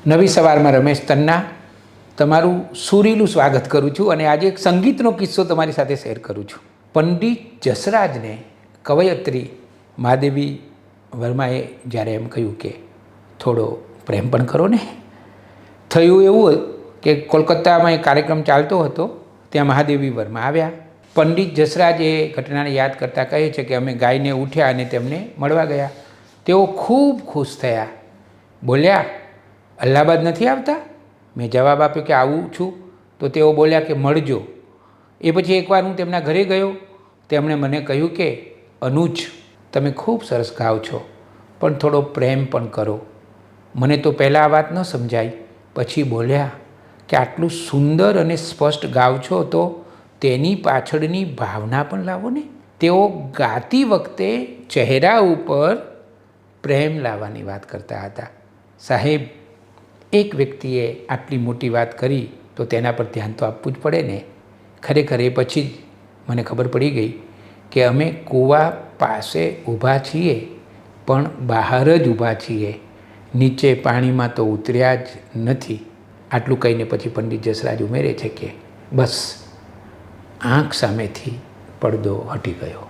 નવી સવારમાં રમેશ તન્ના તમારું સુરીલું સ્વાગત કરું છું અને આજે એક સંગીતનો કિસ્સો તમારી સાથે શેર કરું છું. પંડિત જસરાજને કવયત્રી મહાદેવી વર્માએ જ્યારે એમ કહ્યું કે થોડો પ્રેમ પણ કરો ને, થયું એવું કે કોલકાતામાં એક કાર્યક્રમ ચાલતો હતો, ત્યાં મહાદેવી વર્મા આવ્યા. પંડિત જસરાજ એ ઘટનાને યાદ કરતાં કહે છે કે અમે ગાઈને ઉઠ્યા અને તેમને મળવા ગયા. તેઓ ખૂબ ખુશ થયા, બોલ્યા અલ્હાબાદ નથી આવતા? મેં જવાબ આપ્યો કે આવું છું. તો તેઓ બોલ્યા કે મળજો. એ પછી એકવાર હું તેમના ઘરે ગયો. તેમણે મને કહ્યું કે અનુજ, તમે ખૂબ સરસ ગાઓ છો, પણ થોડો પ્રેમ પણ કરો. મને તો પહેલાં આ વાત ન સમજાઈ. પછી બોલ્યા કે આટલું સુંદર અને સ્પષ્ટ ગાઓ છો તો તેની પાછળની ભાવના પણ લાવો ને. તેઓ ગાતી વખતે ચહેરા ઉપર પ્રેમ લાવવાની વાત કરતા હતા. સાહેબ, એક વ્યક્તિએ આટલી મોટી વાત કરી તો તેના પર ધ્યાન તો આપવું જ પડે ને. ખરેખર એ પછી જ મને ખબર પડી ગઈ કે અમે કૂવા પાસે ઊભા છીએ પણ બહાર જ ઊભા છીએ, નીચે પાણીમાં તો ઉતર્યા જ નથી. આટલું કહીને પછી પંડિત જસરાજ ઉમેરે છે કે બસ આંખ સામેથી પડદો હટી ગયો.